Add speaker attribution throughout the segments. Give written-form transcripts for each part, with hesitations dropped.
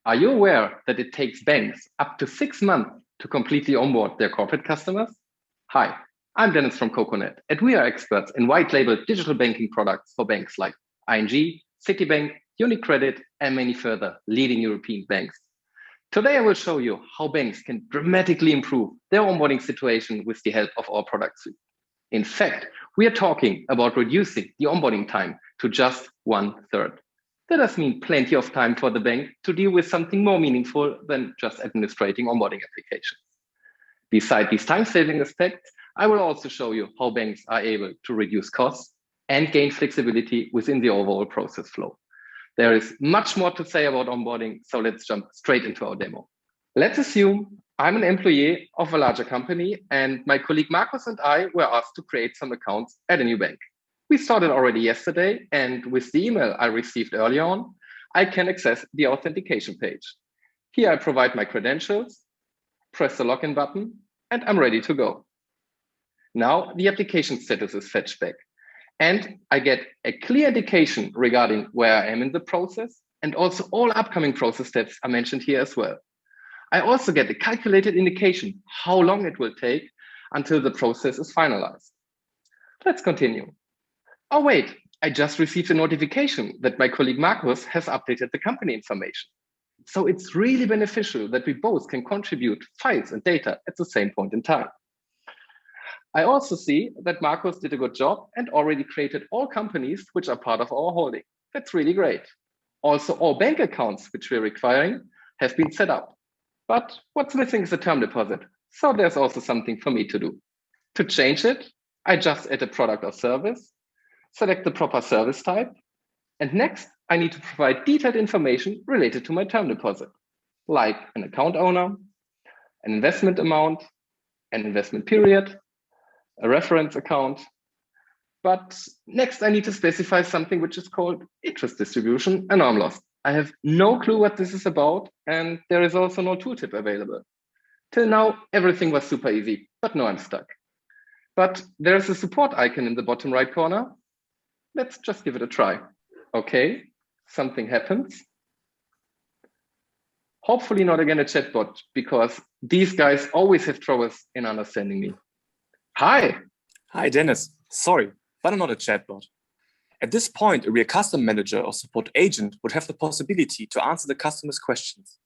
Speaker 1: Are you aware that it takes banks up to 6 months to completely onboard their corporate customers? Hi, I'm Dennis from CoCoNet, and we are experts in white label digital banking products for banks like ING, Citibank, UniCredit, and many further leading European banks. Today, I will show you how banks can dramatically improve their onboarding situation with the help of our product suite. In fact, we are talking about reducing the onboarding time to just 1/3. That does mean plenty of time for the bank to deal with something more meaningful than just administrating onboarding applications. Besides these time-saving aspects, I will also show you how banks are able to reduce costs and gain flexibility within the overall process flow. There is much more to say about onboarding, so let's jump straight into our demo. Let's assume I'm an employee of a larger company and my colleague Markus and I were asked to create some accounts at a new bank. We started already yesterday, and with the email I received earlier on, I can access the authentication page. Here I provide my credentials, press the login button, and I'm ready to go. Now the application status is fetched back, and I get a clear indication regarding where I am in the process, and also all upcoming process steps are mentioned here as well. I also get a calculated indication how long it will take until the process is finalized. Let's continue. Oh wait, I just received a notification that my colleague Markus has updated the company information. So it's really beneficial that we both can contribute files and data at the same point in time. I also see that Markus did a good job and already created all companies which are part of our holding. That's really great. Also, all bank accounts which we're requiring have been set up. But what's missing is a term deposit. So there's also something for me to do. To change it, I just add a product or service, select the proper service type, and next I need to provide detailed information related to my term deposit, like an account owner, an investment amount, an investment period, a reference account. But next I need to specify something which is called interest distribution and arm loss. I have no clue what this is about, and there is also no tooltip available. Till now, everything was super easy, but now I'm stuck. But there's a support icon in the bottom right corner. Let's just give it a try. Okay, something happens. Hopefully not again a chatbot, because these guys always have troubles in understanding me. Hi.
Speaker 2: Hi, Dennis. Sorry, but I'm not a chatbot. At this point, a real custom manager or support agent would have the possibility to answer the customer's questions.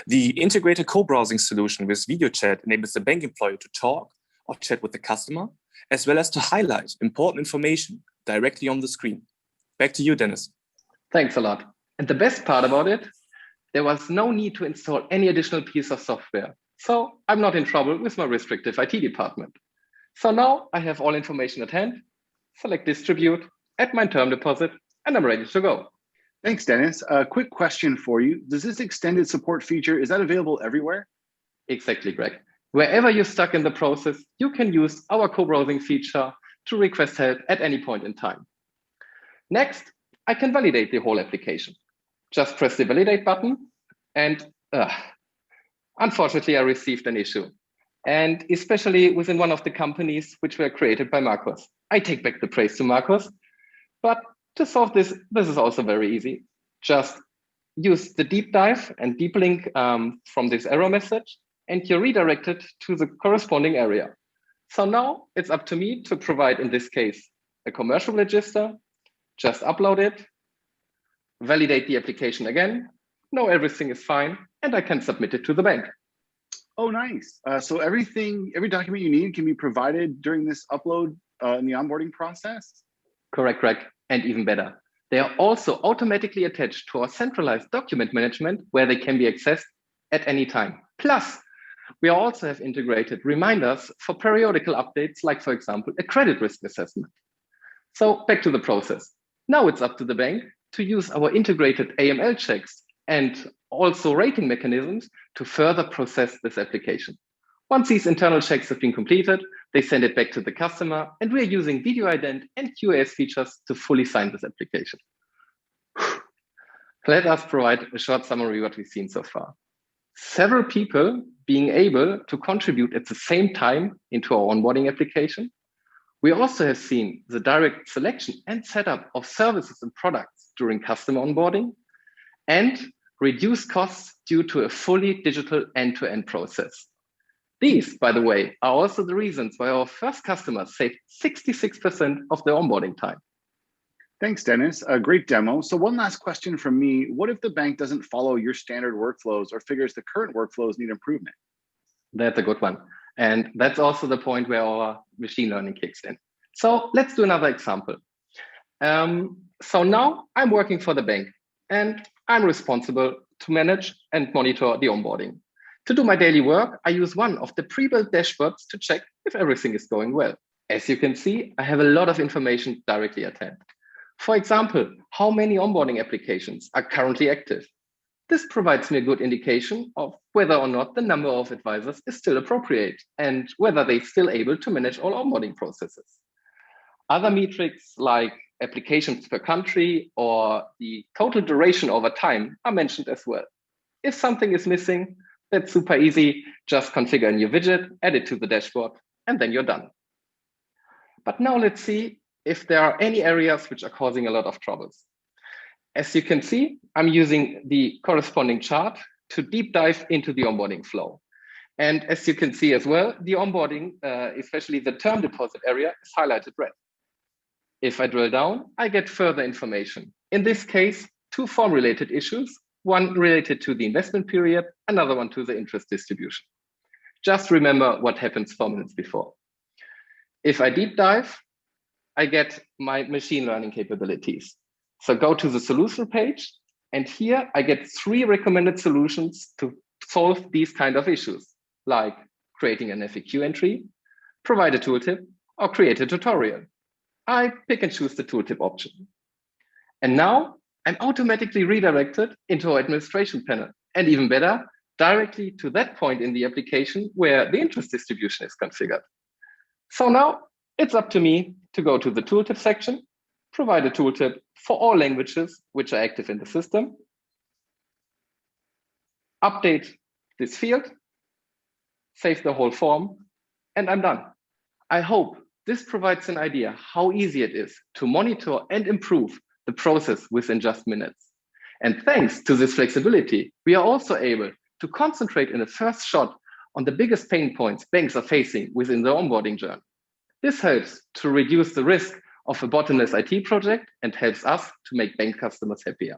Speaker 2: The integrated co-browsing solution with video chat enables the bank employee to talk or chat with the customer, as well as to highlight important information directly on the screen. Back to you, Dennis.
Speaker 1: Thanks a lot. And the best part about it, there was no need to install any additional piece of software. So I'm not in trouble with my restrictive IT department. So now I have all information at hand, select distribute, add my term deposit, and I'm ready to go.
Speaker 3: Thanks, Dennis. A quick question for you. Does this extended support feature, is that available everywhere?
Speaker 1: Exactly, Greg. Wherever you're stuck in the process, you can use our co-browsing feature to request help at any point in time. Next, I can validate the whole application. Just press the validate button, and unfortunately, I received an issue. And especially within one of the companies which were created by Markus. I take back the praise to Markus. But to solve this is also very easy. Just use the deep dive and deep link from this error message, and you're redirected to the corresponding area. So now it's up to me to provide, in this case, a commercial register, just upload it, validate the application again. Now everything is fine, and I can submit it to the bank.
Speaker 3: Oh, nice. So every document you need can be provided during this upload in the onboarding process?
Speaker 1: Correct, Greg, and even better. They are also automatically attached to our centralized document management where they can be accessed at any time. Plus, we also have integrated reminders for periodical updates, like, for example, a credit risk assessment. So back to the process. Now it's up to the bank to use our integrated AML checks and also rating mechanisms to further process this application. Once these internal checks have been completed, they send it back to the customer, and we're using video ident and QoS features to fully sign this application. Let us provide a short summary of what we've seen so far. Several people being able to contribute at the same time into our onboarding application. We also have seen the direct selection and setup of services and products during customer onboarding, and reduced costs due to a fully digital end-to-end process. These, by the way, are also the reasons why our first customers saved 66% of their onboarding time.
Speaker 3: Thanks, Dennis. A great demo. So one last question from me. What if the bank doesn't follow your standard workflows or figures the current workflows need improvement?
Speaker 1: That's a good one. And that's also the point where our machine learning kicks in. So let's do another example. So now I'm working for the bank and I'm responsible to manage and monitor the onboarding. To do my daily work, I use one of the pre-built dashboards to check if everything is going well. As you can see, I have a lot of information directly at hand. For example, how many onboarding applications are currently active? This provides me a good indication of whether or not the number of advisors is still appropriate and whether they're still able to manage all onboarding processes. Other metrics like applications per country or the total duration over time are mentioned as well. If something is missing, that's super easy. Just configure a new widget, add it to the dashboard, and then you're done. But now let's see if there are any areas which are causing a lot of troubles. As you can see, I'm using the corresponding chart to deep dive into the onboarding flow. And as you can see as well, the onboarding, especially the term deposit area, is highlighted red. If I drill down, I get further information. In this case, two form-related issues, one related to the investment period, another one to the interest distribution. Just remember what happens 4 minutes before. If I deep dive, I get my machine learning capabilities. So go to the solution page, and here I get 3 recommended solutions to solve these kind of issues, like creating an FAQ entry, provide a tooltip, or create a tutorial. I pick and choose the tooltip option. And now I'm automatically redirected into our administration panel, and even better, directly to that point in the application where the interest distribution is configured. So now it's up to me to go to the tooltip section, provide a tooltip for all languages which are active in the system, update this field, save the whole form, and I'm done. I hope this provides an idea how easy it is to monitor and improve the process within just minutes. And thanks to this flexibility, we are also able to concentrate in the first shot on the biggest pain points banks are facing within the onboarding journey. This helps to reduce the risk of a bottomless IT project and helps us to make bank customers happier.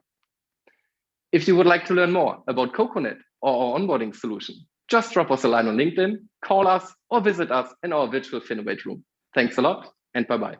Speaker 1: If you would like to learn more about CoCoNet or our onboarding solution, just drop us a line on LinkedIn, call us, or visit us in our virtual Finovate room. Thanks a lot, and bye-bye.